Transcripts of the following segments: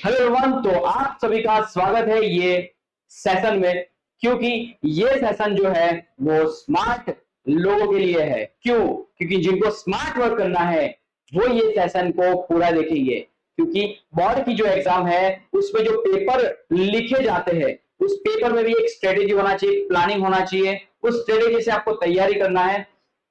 Hello everyone, तो आप सभी का स्वागत है ये सेशन में। क्योंकि ये सेशन जो है वो स्मार्ट लोगों के लिए है। क्यों? क्योंकि जिनको स्मार्ट वर्क करना है वो ये सेशन को पूरा देखेंगे। क्योंकि बोर्ड की जो एग्जाम है उसमें जो पेपर लिखे जाते हैं उस पेपर में भी एक स्ट्रेटेजी होना चाहिए, प्लानिंग होना चाहिए। उस स्ट्रेटेजी से आपको तैयारी करना है।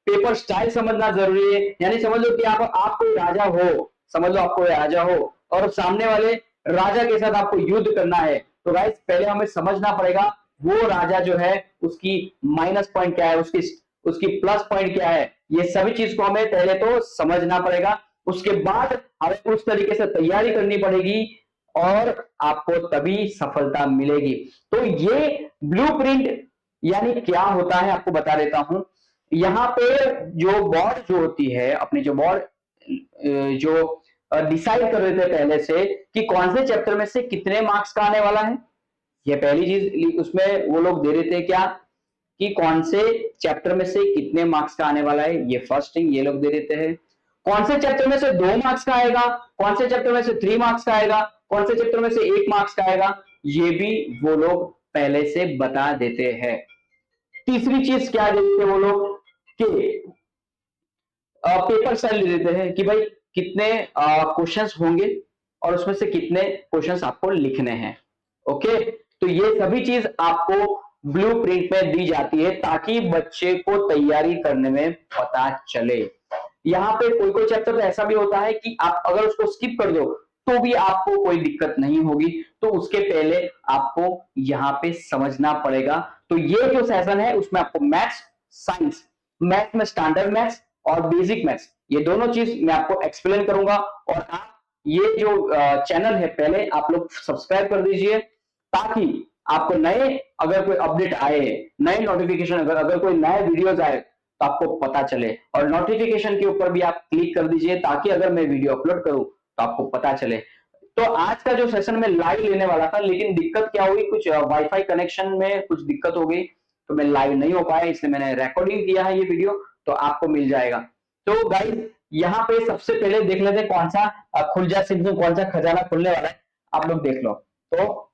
पेपर स्टाइल समझना जरूरी है। यानी समझ लो कि आप कोई राजा हो, समझ लो आप कोई राजा हो और सामने वाले राजा के साथ आपको युद्ध करना है। तो गाइस पहले हमें समझना पड़ेगा वो राजा जो है उसकी माइनस पॉइंट क्या है, उसकी उसकी प्लस पॉइंट क्या है। ये सभी चीज को हमें पहले तो समझना पड़ेगा। उसके बाद हमें उस तरीके से तैयारी करनी पड़ेगी और आपको तभी सफलता मिलेगी। तो ये ब्लूप्रिंट यानी क्या होता है आपको बता देता हूं। यहाँ पे जो बोर्ड जो होती है, अपनी जो बोर्ड जो डिसाइड कर रहे थे पहले से कि कौन से चैप्टर में से कितने मार्क्स का आने वाला है। ये पहली चीज उसमें वो लोग दे रहे थे क्या कि कौन से चैप्टर में से कितने मार्क्स का आने वाला है। ये फर्स्ट थिंग ये लोग दे देते हैं। कौन से चैप्टर में से 2 मार्क्स का आएगा, कौन से चैप्टर में से 3 मार्क्स का आएगा, कौन से चैप्टर में से 1 मार्क्स का आएगा, ये भी वो लोग पहले से बता देते हैं। तीसरी चीज क्या देते हैं वो लोग कि पेपर स्टाइल दे देते हैं कि भाई कितने क्वेश्चंस होंगे और उसमें से कितने क्वेश्चंस आपको लिखने हैं। ओके, तो ये सभी चीज आपको ब्लूप्रिंट में दी जाती है ताकि बच्चे को तैयारी करने में पता चले। यहाँ पे कोई कोई चैप्टर तो ऐसा भी होता है कि आप अगर उसको स्किप कर दो तो भी आपको कोई दिक्कत नहीं होगी। तो उसके पहले आपको यहाँ पे समझना पड़ेगा। तो ये जो सेशन है उसमें आपको मैथ्स, साइंस, मैथ्स में स्टैंडर्ड मैथ्स और बेसिक मैथ्स ये दोनों चीज मैं आपको एक्सप्लेन करूंगा। और आप ये जो चैनल है पहले आप लोग सब्सक्राइब कर दीजिए ताकि आपको नए अगर कोई अपडेट आए, नए नोटिफिकेशन अगर कोई नए वीडियोस आए तो आपको पता चले। और नोटिफिकेशन के ऊपर भी आप क्लिक कर दीजिए ताकि अगर मैं वीडियो अपलोड करूं तो आपको पता चले। तो आज का जो सेशन में लाइव लेने वाला था लेकिन दिक्कत क्या हुई, कुछ वाईफाई कनेक्शन में कुछ दिक्कत हो गई तो मैं लाइव नहीं हो पाया, इसलिए मैंने रिकॉर्डिंग किया है ये वीडियो, तो आपको मिल जाएगा। तो गाइज यहाँ पे सबसे पहले देख लेते हैं कौन सा खुल जा सिंधु, कौन सा खजाना खुलने वाला है। आप लोग देख लो। तो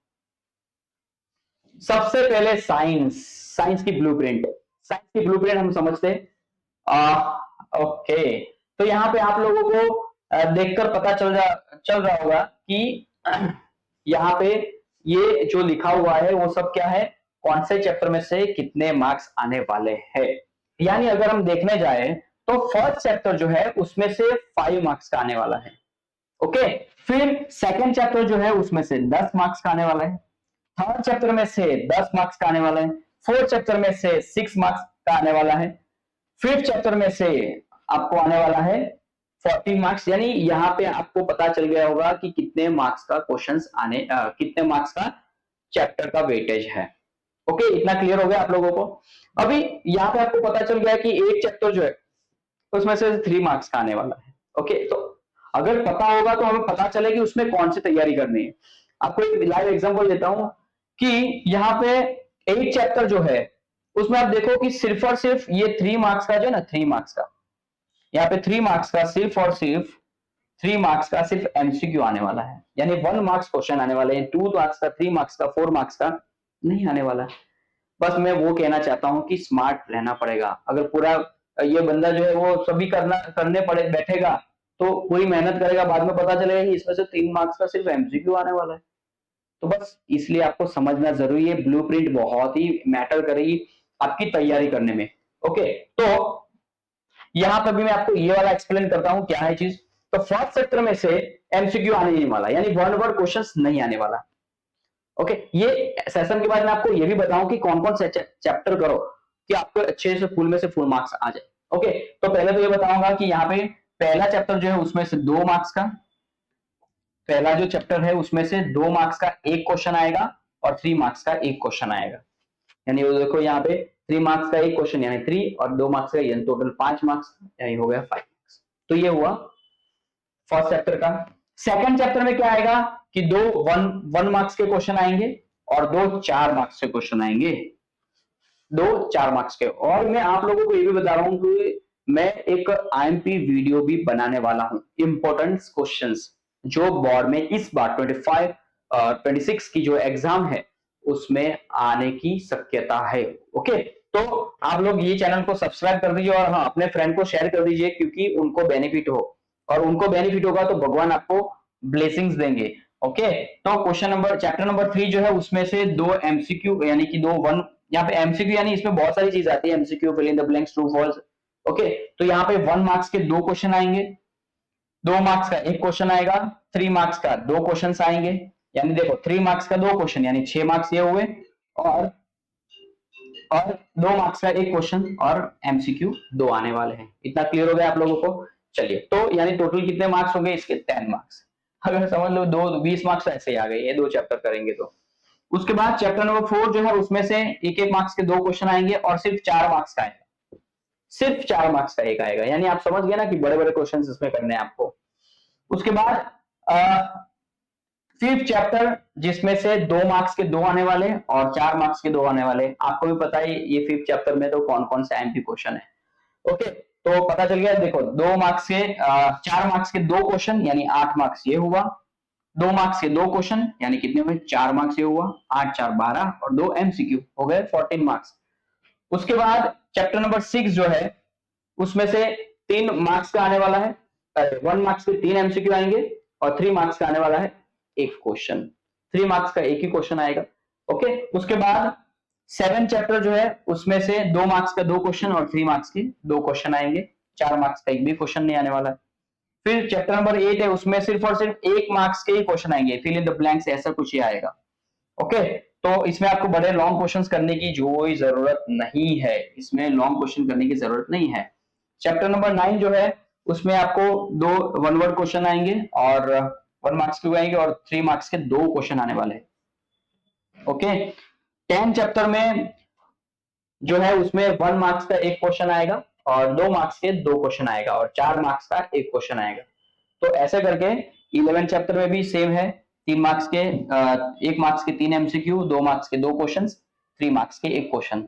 सबसे पहले साइंस, साइंस की ब्लूप्रिंट, साइंस की ब्लूप्रिंट हम समझते हैं। ओके, तो यहाँ पे आप लोगों को देखकर पता चल रहा होगा कि यहाँ पे ये जो लिखा हुआ है वो सब क्या है, कौन से चैप्टर में से कितने मार्क्स आने वाले हैं। यानी अगर हम देखने जाए तो फर्स्ट चैप्टर जो है उसमें से 5 मार्क्स का आने वाला है। ओके, फिर सेकंड चैप्टर जो है उसमें से 10 मार्क्स का आने वाला है। थर्ड चैप्टर में से 10 मार्क्स का आने वाला है। फोर्थ चैप्टर में से 6 मार्क्स का आने वाला है। फिफ्थ चैप्टर में से आपको आने वाला है 40 मार्क्स। यानी यहाँ पे आपको पता चल गया होगा कि कितने मार्क्स का क्वेश्चंस आने कितने मार्क्स का चैप्टर का वेटेज है। ओके, इतना क्लियर हो गया आप लोगों को। अभी यहाँ पे आपको पता चल गया कि एक चैप्टर जो है उसमें से 3 मार्क्स का आने वाला है। ओके, तो अगर पता होगा तो हमें पता चले कि उसमें कौन सी तैयारी करनी है। आपको एक लाइव एग्जांपल देता हूं कि यहाँ पे 8 चैप्टर जो है उसमें आप देखो कि सिर्फ और सिर्फ ये 3 मार्क्स का जो है ना, 3 मार्क्स का, यहाँ पे 3 मार्क्स का सिर्फ और सिर्फ 3 मार्क्स का सिर्फ एमसीक्यू आने वाला है। यानी 1 मार्क्स क्वेश्चन आने वाले हैं, 2 मार्क्स का, 3 मार्क्स का, 4 मार्क्स का नहीं आने वाला। बस मैं वो कहना चाहता हूं कि स्मार्ट रहना पड़ेगा। अगर पूरा ये बंदा जो है वो सभी करने पड़े बैठेगा तो पूरी मेहनत करेगा, बाद में पता चलेगा कि इसमें से 3 मार्क्स का सिर्फ एमसीक्यू आने वाला है। तो बस इसलिए आपको समझना जरूरी है, ब्लूप्रिंट बहुत ही मैटर करेगी आपकी तैयारी करने में। ओके, तो यहां पर भी मैं आपको ये वाला एक्सप्लेन करता हूं क्या है चीज। तो फर्स्ट सेक्टर में से एमसीक्यू आने नहीं वाला, यानी वन वर्ड क्वेश्चन नहीं आने वाला। ओके, ये सेशन के बाद मैं आपको ये भी बताऊं कि कौन कौन से चैप्टर करो कि आपको अच्छे से फुल में से फुल मार्क्स आ जाए। ओके, तो पहले तो ये बताऊंगा कि यहाँ पे पहला चैप्टर जो है उसमें से 2 मार्क्स का, पहला जो चैप्टर है उसमें से 2 मार्क्स का एक क्वेश्चन आएगा और 3 मार्क्स का एक क्वेश्चन आएगा। यानी वो देखो यहाँ पे 3 मार्क्स का एक क्वेश्चन यानी 3 और 2 मार्क्स का यानी टोटल 5 मार्क्स, यानी हो गया 5 मार्क्स। तो ये हुआ फर्स्ट चैप्टर का। सेकंड चैप्टर में क्या आएगा कि दो वन मार्क्स के क्वेश्चन आएंगे और 2 4 मार्क्स के क्वेश्चन आएंगे, 2 4 मार्क्स के। और मैं आप लोगों को ये भी बता रहा हूं कि मैं एक आईएमपी वीडियो भी बनाने वाला हूं, इंपॉर्टेंट क्वेश्चंस। जो बोर्ड में इस बार 26 की जो एग्जाम है उसमें आने की शक्यता है। ओके, तो आप लोग ये चैनल को सब्सक्राइब कर दीजिए और हाँ अपने फ्रेंड को शेयर कर दीजिए, क्योंकि उनको बेनिफिट हो, और उनको बेनिफिट होगा तो भगवान आपको ब्लेसिंग्स देंगे। ओके, तो क्वेश्चन नंबर चैप्टर नंबर 3 जो है उसमें से 2 एमसीक्यू यानी कि दो वन, यहाँ पे एमसीक्यू यानी इसमें बहुत सारी चीज आती है, MCQ fill in the blanks true false. Okay, तो यहाँ पे 1 मार्क्स के 2 क्वेश्चन आएंगे, 2 मार्क्स का एक क्वेश्चन आएगा, 3 मार्क्स का 2 क्वेश्चन आएंगे, यानी देखो 3 मार्क्स का 2 क्वेश्चन यानी 6 मार्क्स ये हुए, और 2 मार्क्स का एक क्वेश्चन और एमसीक्यू 2 आने वाले हैं। इतना क्लियर हो गया आप लोगों को? चलिए, तो यानी टोटल कितने मार्क्स होंगे इसके? 10 मार्क्स। अगर समझ लो 20 मार्क्स ऐसे ही आ गए, ये 2 चैप्टर करेंगे तो। उसके बाद चैप्टर नंबर 4 जो है उसमें से एक एक मार्क्स के 2 क्वेश्चन आएंगे और सिर्फ 4 मार्क्स का आएगा, सिर्फ 4 मार्क्स का एक आएगा, यानी आप समझ गए ना कि बड़े बड़े क्वेश्चन इसमें करने हैं आपको। उसके बाद फिफ्थ चैप्टर जिसमें से 2 मार्क्स के 2 आने वाले और 4 मार्क्स के 2 आने वाले। आपको भी पता है ये फिफ्थ चैप्टर में तो कौन कौन से एमपी क्वेश्चन है। ओके, तो पता चल गया, देखो 2 मार्क्स के 4 मार्क्स के 2 क्वेश्चन यानी 8 मार्क्स ये हुआ, 2 मार्क्स के 2 क्वेश्चन यानी कितने हुए? 4 मार्क्स ये हुआ, 8 4 12 और 2 एमसीक्यू हो गए 14 मार्क्स। उसके बाद चैप्टर नंबर 6 जो है उसमें से 3 मार्क्स का आने वाला है, 1 मार्क्स के 3 एमसीक्यू आएंगे और 3 मार्क्स का आने वाला है एक क्वेश्चन, 3 मार्क्स का एक ही क्वेश्चन आएगा। ओके, उसके बाद 7 चैप्टर जो है उसमें से 2 मार्क्स का 2 क्वेश्चन और 3 मार्क्स के 2 क्वेश्चन आएंगे, 4 मार्क्स का एक भी क्वेश्चन नहीं आने वाला है। फिर चैप्टर नंबर 8 है, उसमें सिर्फ और सिर्फ 1 मार्क्स के ही क्वेश्चन आएंगे, फिल इन द ब्लैंक्स ऐसा कुछ ही आएगा। ओके, तो इसमें आपको बड़े लॉन्ग क्वेश्चंस करने की कोई जरूरत नहीं है, इसमें लॉन्ग क्वेश्चन करने की जरूरत नहीं है। चैप्टर नंबर 9 जो है उसमें आपको 2 वन वर्ड क्वेश्चन आएंगे और 1 मार्क्स के आएंगे और 3 मार्क्स के 2 क्वेश्चन आने वाले हैं। ओके, 10 चैप्टर में जो है उसमें 1 मार्क्स का एक क्वेश्चन आएगा और 2 मार्क्स के 2 क्वेश्चन आएगा और 4 मार्क्स का एक क्वेश्चन आएगा। तो ऐसे करके 11 चैप्टर में भी सेम है, 3 मार्क्स के 1 मार्क्स के 3 एमसीक्यू, 2 मार्क्स के 2 क्वेश्चन, 3 मार्क्स के एक क्वेश्चन।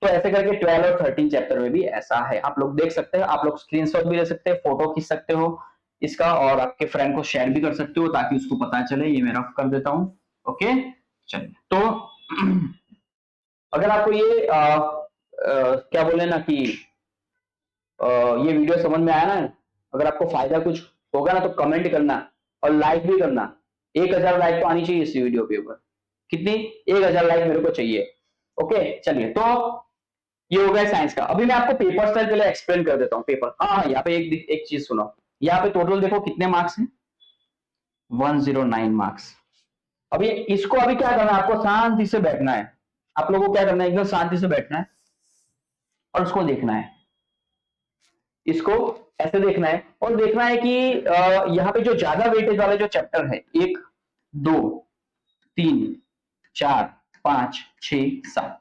तो ऐसे करके 12 और 13 चैप्टर में भी ऐसा है, आप लोग देख सकते हो, आप लोग स्क्रीनशॉट भी ले सकते हैं, फोटो खींच सकते हो इसका और आपके फ्रेंड को शेयर भी कर सकते हो ताकि उसको पता चले। ये मैं रफ कर देता हूं। ओके, चलिए, तो अगर आपको ये क्या बोले ना कि ये वीडियो समझ में आया ना, अगर आपको फायदा कुछ होगा ना तो कमेंट करना और लाइक भी करना। 1000 लाइक तो आनी चाहिए इस वीडियो के ऊपर। कितनी? 1000 लाइक मेरे को चाहिए। ओके, चलिए, तो ये हो गया साइंस का। अभी मैं आपको पेपर स्टाइल पहले एक्सप्लेन कर देता हूँ। पेपर, हाँ, यहाँ पे एक चीज सुनो, यहाँ पे टोटल देखो कितने मार्क्स हैं, 109 मार्क्स। अभी इसको अभी क्या करना है, आपको शांति से बैठना है, आप लोगों को क्या करना है, एकदम शांति से बैठना है और उसको देखना है, इसको ऐसे देखना है और देखना है कि यहाँ पे जो ज्यादा वेटेज वाले जो चैप्टर है, 1 2 3 4 5 6 7,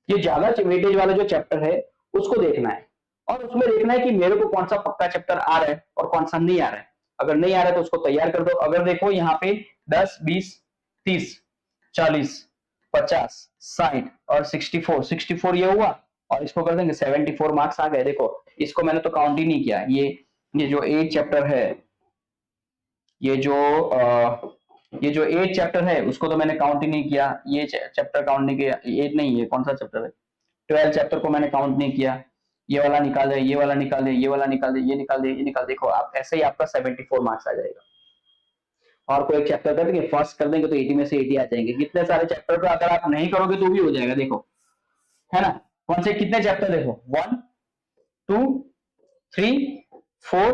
ये ज्यादा वेटेज वाला जो चैप्टर है उसको देखना है और उसमें देखना है कि मेरे को कौन सा पक्का चैप्टर आ रहा है और कौन सा नहीं आ रहा है। अगर नहीं आ रहा है तो उसको तैयार कर दो। अगर देखो यहाँ पे 10 20 30 40 50 60 और 64 ये हुआ और इसको कर देंगे 74 मार्क्स आ गए। देखो इसको मैंने तो काउंट ही नहीं किया, ये जो 8 चैप्टर है, ये जो 8 चैप्टर है उसको तो मैंने काउंट ही नहीं किया, ये चैप्टर काउंट नहीं किया, 8 नहीं, ये कौन सा चैप्टर है, 12 चैप्टर को मैंने काउंट नहीं किया। ये वाला निकाल दे, ये वाला निकाल दे, ये वाला निकाल दे, ये निकाल दे, ये निकाल दे। देखो आप ऐसे ही आपका 74 मार्क्स आ जाएगा। और कोई एक चैप्टर कर देंगे, फर्स्ट कर देंगे तो 80 में से 80 आ जाएंगे। कितने सारे चैप्टर को अगर आप नहीं करोगे तो भी हो जाएगा। देखो, है ना, कौन से कितने चैप्टर, देखो 1 2 3 4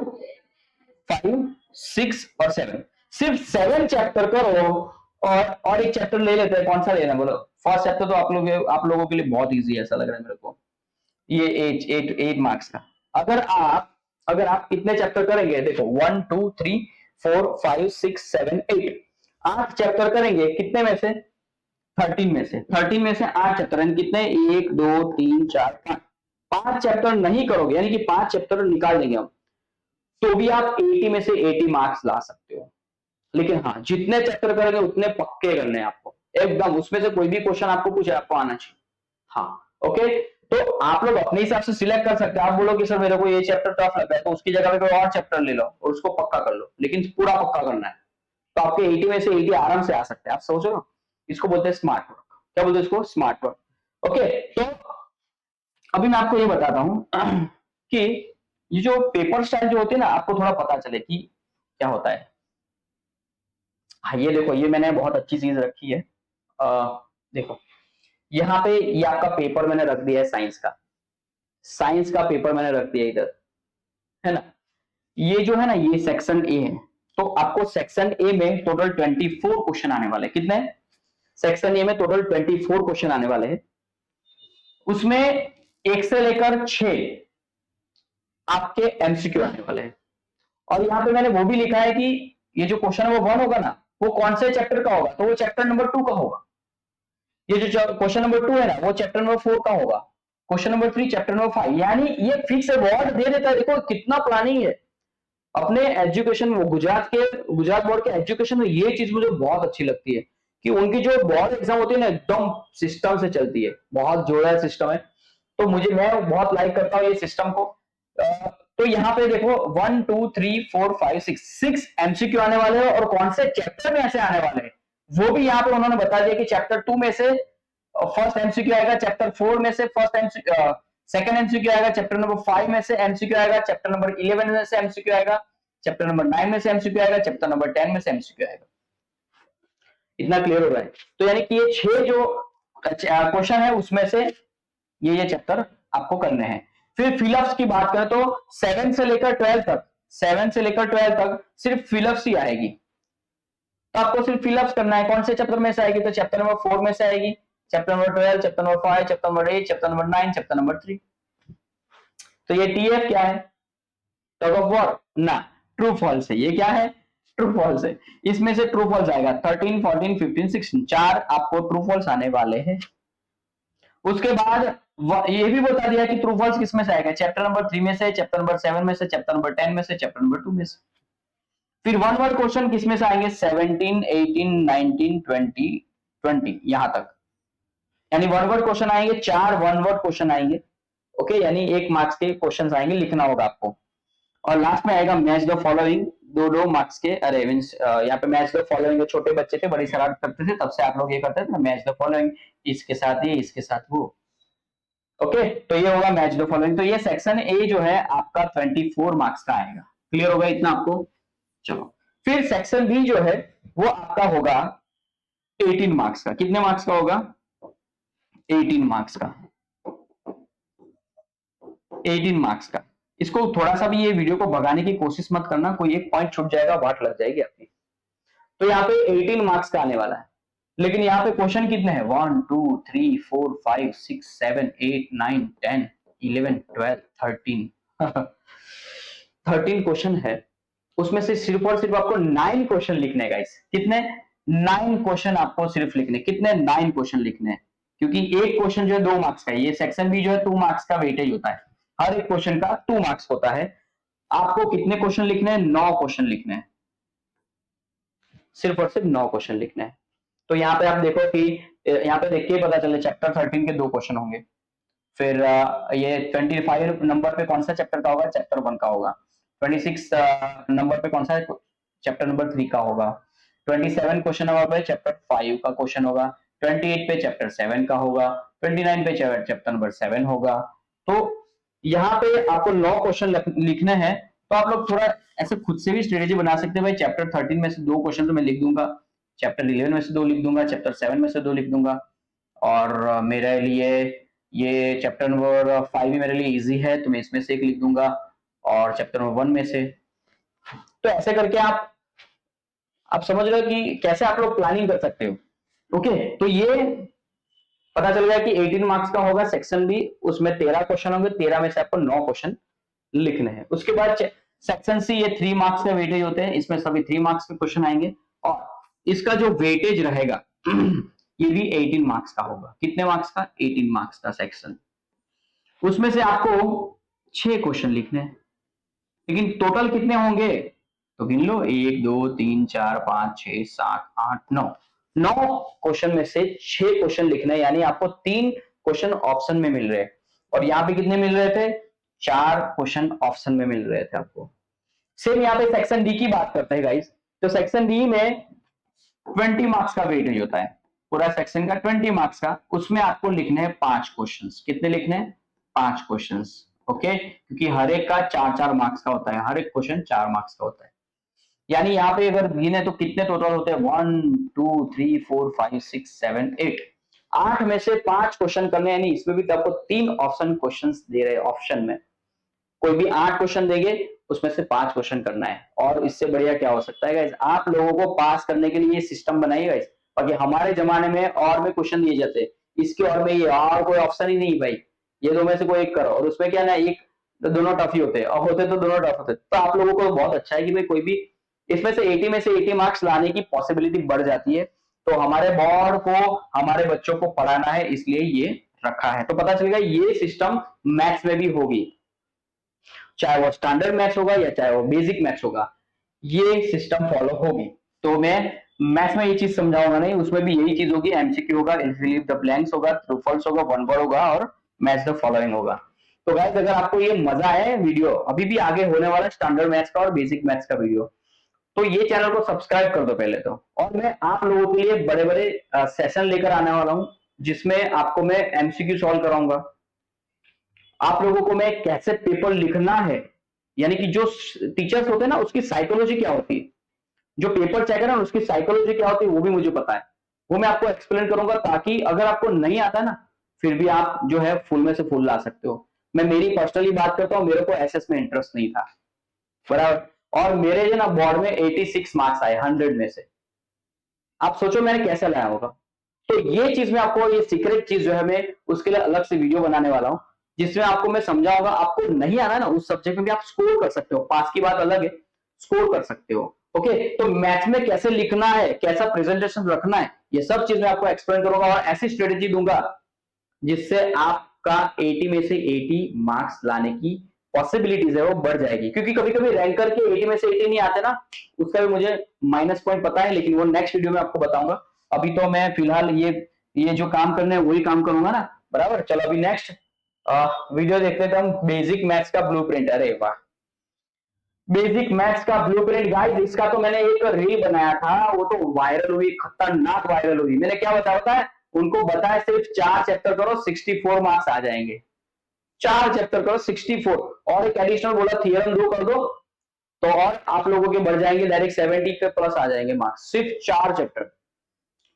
5 6 और 7, सिर्फ 7 चैप्टर करो और एक चैप्टर ले लेते हैं। कौन सा लेना बोलो? फर्स्ट चैप्टर तो आप लोगों के लिए बहुत इजी है, ऐसा लग रहा है मेरे को। ये 8 मार्क्स का। अगर आप कितने चैप्टर करेंगे, देखो 1 2 3 4 5 6 7 8, 8 चैप्टर करेंगे कितने में से? 13 में से। 13 में से 8 चैप्टर यानी कितने? 1 2 3 4 5। 5 चैप्टर नहीं करोगे यानी कि 5 चैप्टर निकाल देंगे हम, तो भी आप 80 में से 80 मार्क्स ला सकते हो। लेकिन हाँ, जितने चैप्टर करेंगे उतने पक्के करने हैं आपको एकदम, उसमें से कोई भी क्वेश्चन आपको पूछे आपको आना चाहिए। हाँ, ओके, तो आप लोग अपने हिसाब से सिलेक्ट कर सकते हैं। आप बोलो कि सर मेरे को ये चैप्टर टफ लग रहा है, तो उसकी जगह पे कोई और चैप्टर ले लो और उसको पक्का कर लो, लेकिन पूरा पक्का करना है। तो आपके 80 में से 80 आराम से आ सकते हैं। आप सोचो ना, इसको बोलते हैं स्मार्ट वर्क। क्या बोलते हैं इसको? Smart work. ओके, तो अभी मैं आपको ये बताता हूं कि ये जो पेपर स्टाइल जो होते हैं ना, आपको थोड़ा पता चले कि क्या होता है। हाँ, ये देखो, ये मैंने बहुत अच्छी चीज रखी है। देखो, यहाँ पे ये आपका पेपर मैंने रख दिया है साइंस का। साइंस का पेपर मैंने रख दिया इधर, है ना। ये जो है ना, ये सेक्शन ए है। तो आपको सेक्शन ए में टोटल 24 क्वेश्चन आने वाले हैं। कितने? सेक्शन ए में टोटल 24 क्वेश्चन आने वाले हैं। उसमें 1 से लेकर 6 आपके एमसीक्यू आने वाले हैं। और यहाँ पे मैंने वो भी लिखा है कि ये जो क्वेश्चन है वो 1 होगा ना, वो कौन से चैप्टर का होगा? तो वो चैप्टर नंबर 2 का होगा। ये जो क्वेश्चन नंबर 2 है ना, वो चैप्टर नंबर 4 का होगा। Question number 3 chapter number 5। यानी ये फिक्स बोर्ड दे देता है। देखो कितना प्लानिंग है अपने एजुकेशन, वो गुजरात बोर्ड के एजुकेशन में। ये चीज मुझे बहुत अच्छी लगती है कि उनकी जो बोर्ड एग्जाम होती है ना, एकदम सिस्टम से चलती है, बहुत जोरदार सिस्टम है। तो मैं बहुत लाइक करता हूँ ये सिस्टम को। तो यहाँ पे देखो 1 2 3 4 5 6 एमसीक्यू आने वाले हैं। और कौन से चैप्टर में ऐसे आने वाले हैं वो भी यहाँ पे उन्होंने बता दिया कि चैप्टर 2 में से फर्स्ट एमसीक्यू आएगा, चैप्टर 4 में से फर्स्ट एमसीक्यू, सेकंड एमसीक्यू आएगा, चैप्टर नंबर 5 में से एमसीक्यू आएगा, चैप्टर नंबर 11 में से एमसीक्यू आएगा, चैप्टर नंबर 9 में से एमसीक्यू आएगा, चैप्टर नंबर 10 में से एमसीक्यू आएगा। इतना क्लियर हो रहा है? तो यानी कि ये 6 जो क्वेश्चन है उसमें से ये चैप्टर आपको करने हैं। फिर फिलअप्स की बात करें तो 7 से लेकर 12 तक, 7 से लेकर 12 तक सिर्फ फिलअप्स ही आएगी। तो आपको सिर्फ फिलअप्स करना है। कौन से चैप्टर में से आएगी? तो चैप्टर नंबर 4 में से आएगी, chapter number 12, chapter number 5, chapter number 8, chapter number 9, chapter number 3। तो ये टीएफ क्या है? टग ऑफ वॉर ना, ट्रू फॉल्स है। ये क्या है? ट्रू फॉल्स है। इसमें से ट्रू फॉल्स आएगा 13, 14, 15, 16, 4 आपको ट्रू फॉल्स आने वाले हैं। उसके बाद ये भी बता दिया कि ट्रू फॉल्स किस में से आएगा? चैप्टर नंबर 3 में से, चैप्टर नंबर 7 में से, चैप्टर नंबर 10 में से, चैप्टर नंबर 2 में से। फिर वन वर्ड क्वेश्चन किस में से आएंगे? 17, 18, 19, 20, 20 यहां तक। यानी वन वर्ड क्वेश्चन आएंगे, 4 वन वर्ड क्वेश्चन आएंगे। ओके, यानी 1 मार्क्स के क्वेश्चन आएंगे, लिखना होगा आपको। और लास्ट में आएगा मैच द फॉलोइंग, 2 मार्क्स के। अरे मींस यहाँ पे मैच द फॉलोइंग, छोटे बच्चे थे बड़ी शरारत करते थे, तब से आप लोग ये करते थे ना, मैच द फॉलोइंग, इसके साथ ये, इसके साथ वो। ओके, तो ये होगा मैच द फॉलोइंग। तो ये सेक्शन ए जो है आपका 24 मार्क्स का आएगा। क्लियर होगा इतना आपको? चलो, फिर सेक्शन बी जो है वो आपका होगा 18 मार्क्स का। कितने मार्क्स का होगा? 18 मार्क्स का। 18 मार्क्स का। इसको थोड़ा सा भी ये वीडियो को भगाने की कोशिश मत करना, कोई एक पॉइंट छूट जाएगा, वाट लग जाएगी आपकी। तो यहाँ पे 18 मार्क्स का आने वाला है। लेकिन यहाँ पे क्वेश्चन कितने हैं? 1 2 3 4 5 6 7 8 9 10 11 12 13 13 क्वेश्चन है। उसमें से सिर्फ और सिर्फ आपको 9 क्वेश्चन लिखने गाइस। कितने? 9 क्वेश्चन आपको सिर्फ लिखने। कितने? 9 क्वेश्चन लिखने हैं। क्योंकि एक क्वेश्चन जो है 2 मार्क्स का है। ये सेक्शन बी जो है 2 मार्क्स का वेटेज होता है। हर एक क्वेश्चन का 2 मार्क्स होता है। आपको कितने क्वेश्चन लिखने हैं? 9 क्वेश्चन लिखने हैं। सिर्फ और सिर्फ 9 क्वेश्चन लिखने हैं। तो यहाँ पे आप देखो कि यहाँ पे देख के पता चले चैप्टर 13 के 2 क्वेश्चन होंगे। फिर ये 25 नंबर पे कौन सा चैप्टर का होगा? चैप्टर 1 का होगा। 26 नंबर पे कौन सा चैप्टर नंबर 3 का होगा। 27 क्वेश्चन नंबर पे चैप्टर 5 का क्वेश्चन होगा। 28 पे चैप्टर 7 का होगा। 29 पे चैप्टर नंबर 7 होगा। तो यहाँ पे आपको 9 क्वेश्चन लिखने हैं। तो आप लोग थोड़ा ऐसे खुद से भी स्ट्रेटेजी बना सकते हैं। भाई चैप्टर 13 में से 2 क्वेश्चन तो मैं लिख दूंगा, चैप्टर 11 में से 2 लिख दूंगा, चैप्टर 7 में से 2 लिख दूंगा। और मेरे लिए ये चैप्टर नंबर 5 भी मेरे लिए इजी है, तो मैं इसमें से एक लिख दूंगा, और चैप्टर नंबर 1 में से। तो ऐसे करके आप समझ रहे हो कि कैसे आप लोग प्लानिंग कर सकते हो। ओके, तो ये पता चल गया कि 18 मार्क्स का होगा सेक्शन बी। उसमें 13 क्वेश्चन होंगे, 13 में से आपको 9 क्वेश्चन लिखने हैं। उसके बाद सेक्शन सी, ये 3 मार्क्स का वेटेज होते हैं। इसमें सभी 3 मार्क्स के क्वेश्चन आएंगे। और इसका जो वेटेज रहेगा ये भी 18 मार्क्स का होगा। कितने मार्क्स का? 18 मार्क्स का सेक्शन। उसमें से आपको 6 क्वेश्चन लिखने हैं। लेकिन टोटल कितने होंगे तो गिन लो, 1 2 3 4 5 6 7 8 9। 9 क्वेश्चन में से 6 क्वेश्चन लिखने हैं। यानी आपको 3 क्वेश्चन ऑप्शन में मिल रहे हैं। और यहाँ पे कितने मिल रहे थे, 4 क्वेश्चन ऑप्शन में मिल रहे थे आपको। सेम यहाँ पे सेक्शन डी की बात करते हैं गाइस। तो सेक्शन डी में 20 मार्क्स का वेटेज होता है, पूरा सेक्शन का 20 मार्क्स का, उसमें आपको लिखने हैं 5 क्वेश्चंस। कितने लिखने हैं, 5 क्वेश्चंस। ओके, क्योंकि हर एक का 4-4 मार्क्स का होता है, हर एक क्वेश्चन 4 मार्क्स का होता है। यानी यहाँ पे अगर गिने तो कितने टोटल होते हैं, 1 2 3 4 5 6 7 8, 8 में से 5 क्वेश्चन करने, यानी इसमें भी तो आपको 3 ऑप्शन क्वेश्चंस दे रहे हैं। ऑप्शन में कोई भी 8 क्वेश्चन देंगे, उसमें से 5 क्वेश्चन करना है। और इससे बढ़िया क्या हो सकता है गाइस, आप लोगों को पास करने के लिए सिस्टम बनाइए गाइस। बाकी हमारे जमाने में और में क्वेश्चन दिए जाते, इसके और में ये और कोई ऑप्शन ही नहीं भाई, ये दो में से कोई एक करो, और उसमें क्या ना, एक तो दोनों टफ ही होते हैं, और होते तो दोनों टफ होते। तो आप लोगों को बहुत अच्छा है कि भाई कोई भी इसमें से 80 में से 80 मार्क्स लाने की पॉसिबिलिटी बढ़ जाती है। तो हमारे बोर्ड को, हमारे बच्चों को पढ़ाना है, इसलिए ये रखा है। तो पता चलेगा ये सिस्टम मैथ्स में भी होगी, चाहे वो स्टैंडर्ड मैथ्स होगा या चाहे वो बेसिक मैथ्स होगा, ये सिस्टम फॉलो होगी। तो मैं मैथ्स में ये चीज समझाऊंगा नहीं, उसमें भी यही चीज होगी, एमसीक्यू होगा, फिल द ब्लैंक्स होगा, ट्रू फॉल्स होगा, वन वर्ड होगा, और मैच द फॉलोइंग होगा। तो गाइस अगर आपको ये मजा है, वीडियो अभी भी आगे होने वाला स्टैंडर्ड मैथ्स का और बेसिक मैथ्स का वीडियो, तो ये चैनल को सब्सक्राइब कर दो पहले तो। और मैं आप लोगों के लिए बड़े बड़े सेशन लेकर आने वाला हूं, जिसमें आपको मैं एमसीक्यू सॉल्व कराऊंगा, आप लोगों को मैं कैसे पेपर लिखना है, यानी कि जो टीचर्स होते हैं ना, उसकी साइकोलॉजी क्या होती है, जो पेपर चेकर है उसकी साइकोलॉजी क्या होती है, वो भी मुझे पता है, वो मैं आपको एक्सप्लेन करूंगा, ताकि अगर आपको नहीं आता ना, फिर भी आप जो है फुल में से फुल ला सकते हो। मैं मेरी पर्सनली बात करता हूँ, मेरे को एसएस में इंटरेस्ट नहीं था बराबर, और मेरे जो ना बोर्ड में 86 मार्क्स आए 100 में से। आप सोचो मैंने कैसे लाया होगा। तो ये चीज में आपको, ये सीक्रेट चीज जो है, मैं उसके लिए अलग से वीडियो बनाने वाला हूं, जिसमें आपको मैं समझाऊंगा। आपको नहीं आना ना उस सब्जेक्ट में भी आप स्कोर कर सकते हो, पास की बात अलग है, स्कोर कर सकते हो। ओके, तो मैथ्स में कैसे लिखना है, कैसा प्रेजेंटेशन रखना है, ये सब चीज मैं आपको एक्सप्लेन करूंगा, और ऐसी स्ट्रेटेजी दूंगा जिससे आपका 80 में से 80 मार्क्स लाने की पॉसिबिलिटीज है वो बढ़ जाएगी। क्योंकि कभी कभी रैंकर के 80 में से 80 नहीं आते ना, उसका भी मुझे माइनस पॉइंट पता है, लेकिन वो नेक्स्ट वीडियो में आपको बताऊंगा। अभी तो मैं फिलहाल ये जो काम करने है वही काम करूंगा ना, बराबर। चलो अभी नेक्स्ट वीडियो देखते थे हम, बेसिक मैथ्स का ब्लूप्रिंट। अरे वाह, बेसिक मैथ्स का ब्लूप्रिंट गाइस, इसका तो मैंने एक रील बनाया था, वो तो वायरल हुई, खतरनाक वायरल हुई। मैंने क्या बताया है उनको, बताया सिर्फ 4 चैप्टर करो 64 मार्क्स आ जाएंगे, 4 चैप्टर करो 64, और एक एडिशनल बोला थियरम 2 कर दो, तो और आप लोगों के बढ़ जाएंगे, डायरेक्ट 70 के प्लस आ जाएंगे मार्क्स, सिर्फ 4 चैप्टर।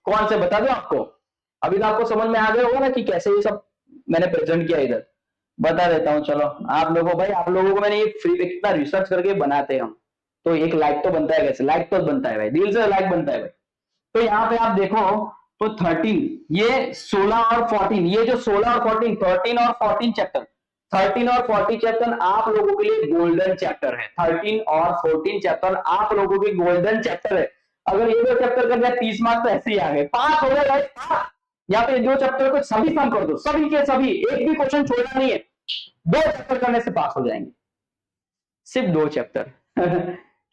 कौन से बता दो आपको, अभी तो आपको समझ में आ गया होगा ना कि कैसे ये सब मैंने प्रेजेंट किया। इधर बता देता हूं, चलो आप लोगों, भाई आप लोगों को मैंने ये फ्री कितना रिसर्च करके बनाते हैं हम, तो एक लाइक तो बनता है, कैसे लाइक तो बनता है भाई, दिल से लाइक बनता है भाई। तो यहाँ पे आप देखो, तो 13, ये 16 और 14, ये जो 16 और 14, 13 और 14 चैप्टर, 13 और 14 चैप्टर आप लोगों के लिए गोल्डन चैप्टर है। 13 और 14 चैप्टर आप लोगों के गोल्डन चैप्टर है। अगर ये 2 चैप्टर कर दिया 30 मार्क्स तो ऐसे ही आ गए, पास हो गए भाई। यहाँ पे 2 चैप्टर को सभी सम कर दो, सभी के सभी, एक भी क्वेश्चन छोड़ना नहीं है, 2 चैप्टर करने से पास हो जाएंगे, सिर्फ 2 चैप्टर।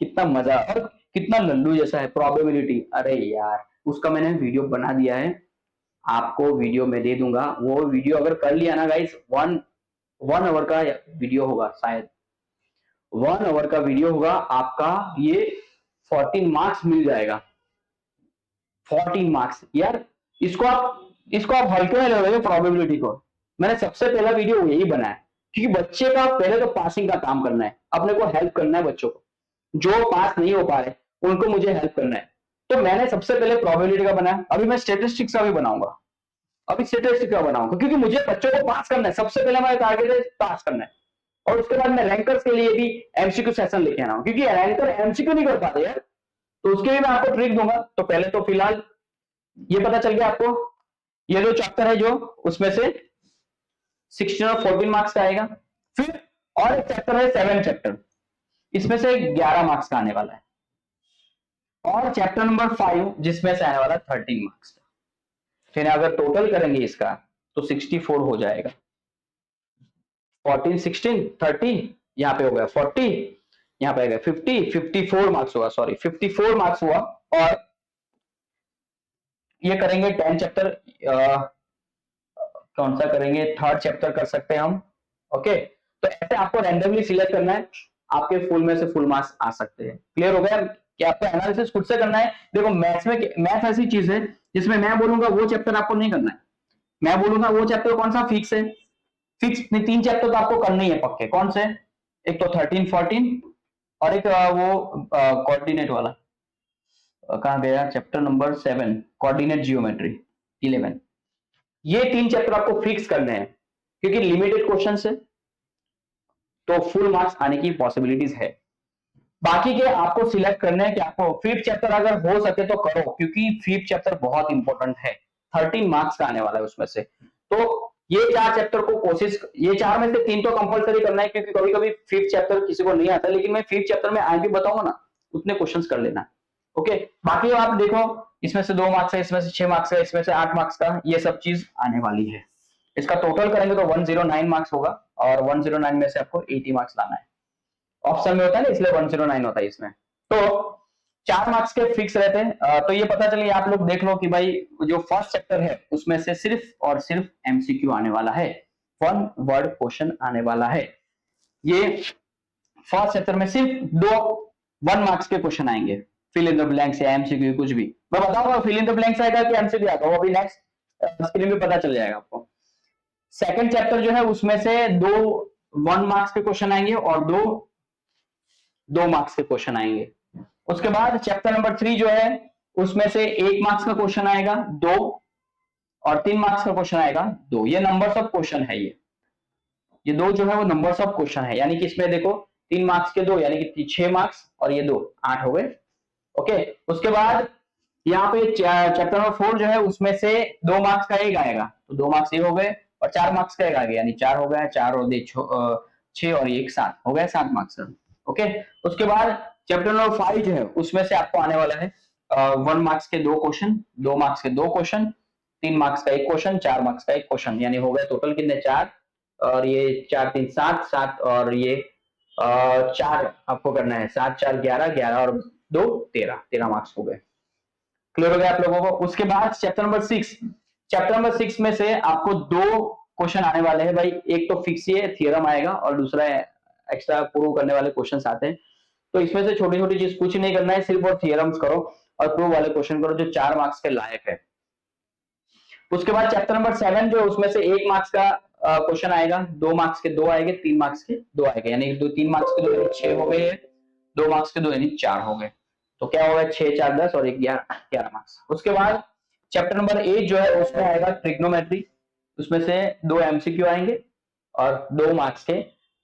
कितना मजा, और कितना लल्लू जैसा है प्रोबेबिलिटी। अरे यार, उसका मैंने वीडियो बना दिया है, आपको वीडियो में दे दूंगा। वो वीडियो अगर कर लिया ना गाइस, 1 आवर का वीडियो होगा शायद, 1 आवर का वीडियो होगा आपका, ये 14 मार्क्स मिल जाएगा। 14 मार्क्स यार, इसको आप हल्के में ले रहे हो प्रोबेबिलिटी को। मैंने सबसे पहला वीडियो यही बनाया, क्योंकि बच्चे का पहले तो पासिंग का काम करना है, अपने को हेल्प करना है बच्चों को, जो पास नहीं हो पा रहे उनको मुझे हेल्प करना है। तो मैंने सबसे पहले प्रोबेबिलिटी का बनाया, अभी मैं स्टेटिस्टिक्स का भी बनाऊंगा, अभी स्टेटिस्टिक्स का बनाऊंगा, क्योंकि मुझे बच्चों को पास करना है, सबसे पहले मेरा टारगेट है पास करना है। और उसके बाद मैं रैंकर्स के लिए भी एमसीक्यू सेशन लेके आना हूं, क्योंकि रैंकर एमसीक्यू नहीं कर पाते यार, तो उसके लिए मैं आपको ट्रिक दूंगा। तो पहले तो फिलहाल ये पता चल गया आपको, ये जो चैप्टर है जो, उसमें से 16 और 14 मार्क्स का आएगा। फिर और एक चैप्टर है 7 चैप्टर, इसमें से 11 मार्क्स का आने वाला है। और चैप्टर नंबर 5 जिसमें से आने वाला 13 मार्क्स का। फिर अगर टोटल करेंगे इसका तो 64 हो जाएगा। 14 16 30, यहाँ पे हो गया 40, यहाँ पे आ गया 50, 54 मार्क्स हुआ, सॉरी 54 मार्क्स हुआ। और ये करेंगे 10 चैप्टर, कौन सा करेंगे, थर्ड चैप्टर कर सकते हैं हम। ओके, तो ऐसे आपको रैंडमली सिलेक्ट करना है, आपके फुल में से फुल मार्क्स आ सकते हैं। क्लियर हो गया कि आपको एनालिसिस खुद से करना है। देखो मैथ्स में, मैथ ऐसी चीज है जिसमें मैं बोलूंगा वो चैप्टर आपको नहीं करना है, मैं बोलूंगा वो चैप्टर कौन सा फिक्स है, फिक्स 3 चैप्टर तो आपको करने ही है पक्के। कौन से, एक तो 13 14 और एक वो कोऑर्डिनेट वाला, कहाँ गया, चैप्टर नंबर 7 कोऑर्डिनेट जियोमेट्री 11। ये 3 चैप्टर आपको फिक्स करने हैं क्योंकि लिमिटेड क्वेश्चन है, तो फुल मार्क्स आने की पॉसिबिलिटीज है। बाकी के आपको सिलेक्ट करने हैं कि आपको 5th चैप्टर अगर हो सके तो करो, क्योंकि 5th चैप्टर बहुत इंपॉर्टेंट है, 13 मार्क्स का आने वाला है उसमें से। तो ये 4 चैप्टर को कोशिश, ये 4 में से 3 तो कंपलसरी करना है, क्योंकि कभी कभी 5th चैप्टर किसी को नहीं आता, लेकिन मैं 5th चैप्टर में आगे बताऊंगा ना, उतने क्वेश्चंस कर लेना। ओके, बाकी आप देखो, इसमें से 2 मार्क्स है, इसमें से 6 मार्क्स है, इसमें से 8 मार्क्स का, ये सब चीज आने वाली है। इसका टोटल करेंगे तो 109 मार्क्स होगा, और 109 में से आपको 80 मार्क्स लाना है। ऑप्शन में होता है ना, इसलिए 109 होता है इसमें। तो 4 मार्क्स के फिक्स रहते हैं। तो ये पता चलिए, आप लोग देख लो कि भाई जो फर्स्ट चैप्टर है उसमें से सिर्फ और सिर्फ एमसीक्यू आने वाला है, 1 वर्ड क्वेश्चन आने वाला है। ये फर्स्ट चैप्टर में सिर्फ 2 1 मार्क्स के क्वेश्चन आएंगे, फिल इन द ब्लैंक्स या एमसीक्यू, कुछ भी। मैं बताऊंगा फिल इन द ब्लैंक्स आएगा कि एमसीक्यू आएगा, वो अभी नेक्स्ट स्क्रीन में पता चल जाएगा आपको। सेकंड चैप्टर जो है उसमें से 2 1 मार्क्स के क्वेश्चन आएंगे और 2 मार्क्स के क्वेश्चन आएंगे। उसके बाद चैप्टर नंबर 3 जो है उसमें से 1 मार्क्स का क्वेश्चन आएगा 2, और 3 मार्क्स का क्वेश्चन आएगा 2। ये नंबर्स ऑफ क्वेश्चन है, ये 2 जो है वो नंबर्स ऑफ क्वेश्चन है, यानी कि इसमें देखो 3 मार्क्स के 2 यानी कि 6 मार्क्स, और ये 2 8 हो गए। ओके, उसके बाद यहाँ पे चैप्टर नंबर 4 जो है उसमें से 2 मार्क्स का एक आएगा, तो 2 मार्क्स ये हो गए, और 4 मार्क्स का एक आ गया, यानी 4 हो गया, 4 और 6 और 1 7 हो गया, 7 मार्क्स का। ओके, उसके बाद चैप्टर नंबर 5 जो है उसमें से आपको आने वाला है 1 मार्क्स के 2 क्वेश्चन, 2 मार्क्स के 2 क्वेश्चन, 3 मार्क्स का 1 क्वेश्चन, 4 मार्क्स का 1 क्वेश्चन, यानी हो गया टोटल कितने, 4, और ये 4 3 7 7, और ये 4 आपको करना है, 7 4 11 11 और 2 13 मार्क्स हो गए। क्लियर हो गया आप लोगों को। उसके बाद चैप्टर नंबर 6, चैप्टर नंबर 6 में से आपको 2 क्वेश्चन आने वाले हैं भाई, एक तो फिक्स ही है, थ्योरम आएगा, और दूसरा एक्स्ट्रा प्रूव करने वाले क्वेश्चन आते हैं। तो इसमें से छोटी छोटी चीज कुछ नहीं करना है, सिर्फ और थ्योरम्स करो और प्रूव वाले क्वेश्चन करो जो 4 मार्क्स के लायक है। उसके बाद चैप्टर नंबर 7 जो उसमें से 1 मार्क्स का क्वेश्चन आएगा, 2 मार्क्स के 2 आएंगे, 3 मार्क्स के 2 आएंगे, यानी 3 मार्क्स के 2 यानी 6 हो गए, 2 मार्क्स के 2 यानी 4 हो गए। तो क्या होगा, 6 4 10 और 1 11 मार्क्स। उसके बाद चैप्टर नंबर 8 जो है उसमें आएगा ट्रिग्नोमेट्री, उसमें से 2 एमसीक्यू आएंगे और 2 मार्क्स के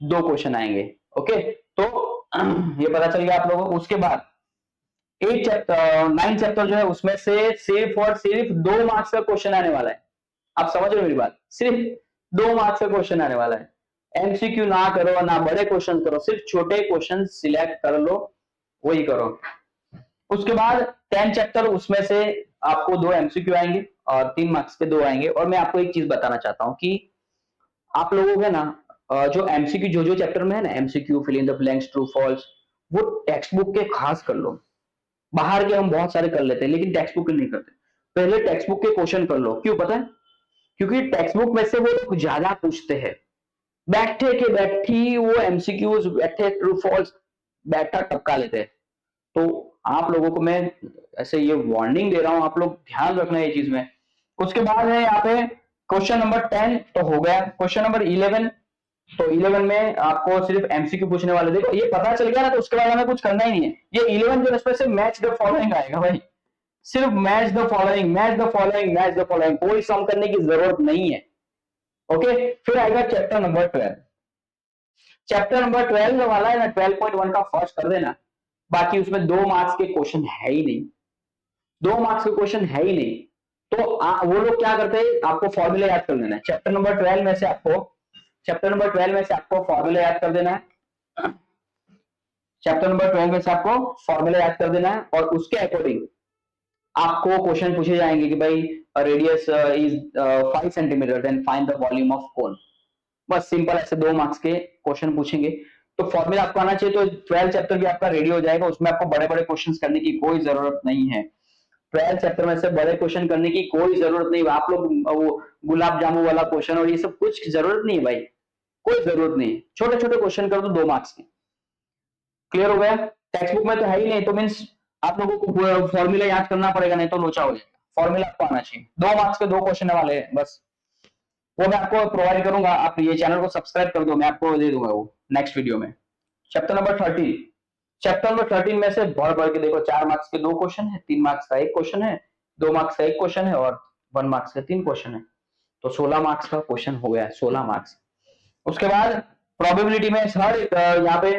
2 क्वेश्चन आएंगे। ओके, तो ये पता चल गया आप लोगों को। उसके बाद 9 चैप्टर जो है उसमें से सिर्फ और सिर्फ 2 मार्क्स का क्वेश्चन आने वाला है। आप समझ रहे हो मेरी बात, सिर्फ 2 मार्क्स का क्वेश्चन आने वाला है। एमसीक्यू ना करो, ना बड़े क्वेश्चन करो, सिर्फ छोटे क्वेश्चन सिलेक्ट कर लो, वही करो। उसके बाद 10 चैप्टर उसमें से आपको 2 एमसीक्यू आएंगे और 3 मार्क्स के 2 आएंगे। और मैं आपको एक चीज बताना चाहता हूं कि आप लोगों के ना जो एमसीक्यू जो चैप्टर में है ना, MCQ fill in the blanks true false, वो टेक्स्ट बुक के खास कर लो। बाहर के हम बहुत सारे कर लेते हैं लेकिन टेक्स्ट बुक के नहीं करते। पहले टेक्स्ट बुक के क्वेश्चन कर लो। क्यों पता है? क्योंकि टेक्स्ट बुक में से वो लोग ज्यादा पूछते हैं, बैठे के बैठी वो एमसीक्यूज, बैठे ट्रू फॉल्स बैठा टपका लेते हैं। तो आप लोगों को मैं ऐसे ये वार्निंग दे रहा हूं, आप लोग ध्यान रखना ये चीज में। उसके बाद है यहाँ पे क्वेश्चन नंबर 10 तो हो गया। क्वेश्चन नंबर 11, तो 11 में आपको सिर्फ एमसीक्यू पूछने वाले। देखो ये पता चल गया ना, तो उसके बाद हमें कुछ करना ही नहीं है। ये 11 जो इसमें से मैच द फॉलोइंग आएगा भाई, सिर्फ match the following, match the following, match the following, कोई सम करने की जरूरत नहीं है। ओके, फिर आएगा चैप्टर नंबर 12। चैप्टर नंबर 12 वाला है ना, 12.1 का फर्स्ट कर देना। बाकी उसमें 2 मार्क्स के क्वेश्चन है ही नहीं, 2 मार्क्स के क्वेश्चन है ही नहीं। तो वो लोग क्या करते हैं, आपको फॉर्मूला याद कर लेना है। चैप्टर नंबर 12 में से आपको फॉर्मूला याद कर देना है। चैप्टर नंबर 12 में से आपको फॉर्मूला याद कर देना है, और उसके अकॉर्डिंग आपको क्वेश्चन पूछे जाएंगे कि भाई radius is 5 centimetre, then find the volume of cone. बस सिंपल ऐसे 2 मार्क्स के क्वेश्चन पूछेंगे। तो फॉर्मूला आपको आना चाहिए, तो 12 चैप्टर भी आपका रेडी हो जाएगा। उसमें आपको बड़े बड़े क्वेश्चंस करने की कोई जरूरत नहीं है। 12 चैप्टर में से बड़े क्वेश्चन करने की कोई जरूरत नहीं। आप लोग वो गुलाब जामुन वाला क्वेश्चन और ये सब कुछ जरूरत नहीं है भाई, कोई जरूरत नहीं। छोटे छोटे क्वेश्चन कर दो 2 मार्क्स के, क्लियर हो गया। टेक्स्ट बुक में तो है ही नहीं, तो मीन्स आप लोगों को फॉर्मूला याद करना पड़ेगा, नहीं तो लोचा हो जाएगा। फॉर्मूला आपको आना चाहिए। 2 मार्क्स के 2 क्वेश्चन वाले हैं बस, वो मैं आपको प्रोवाइड करूंगा। आप ये चैनल को सब्सक्राइब कर दो, मैं आपको दे दूंगा वो नेक्स्ट वीडियो में। चैप्टर नंबर 13, चैप्टर नंबर 13 में से बढ़ बढ़ के देखो, 4 मार्क्स के 2 क्वेश्चन है, 3 मार्क्स का 1 क्वेश्चन है, 2 मार्क्स का 1 क्वेश्चन है और 1 मार्क्स का 3 क्वेश्चन है। तो 16 मार्क्स का क्वेश्चन हो गया, 16 मार्क्स। उसके बाद प्रोबेबिलिटी में हर यहाँ पे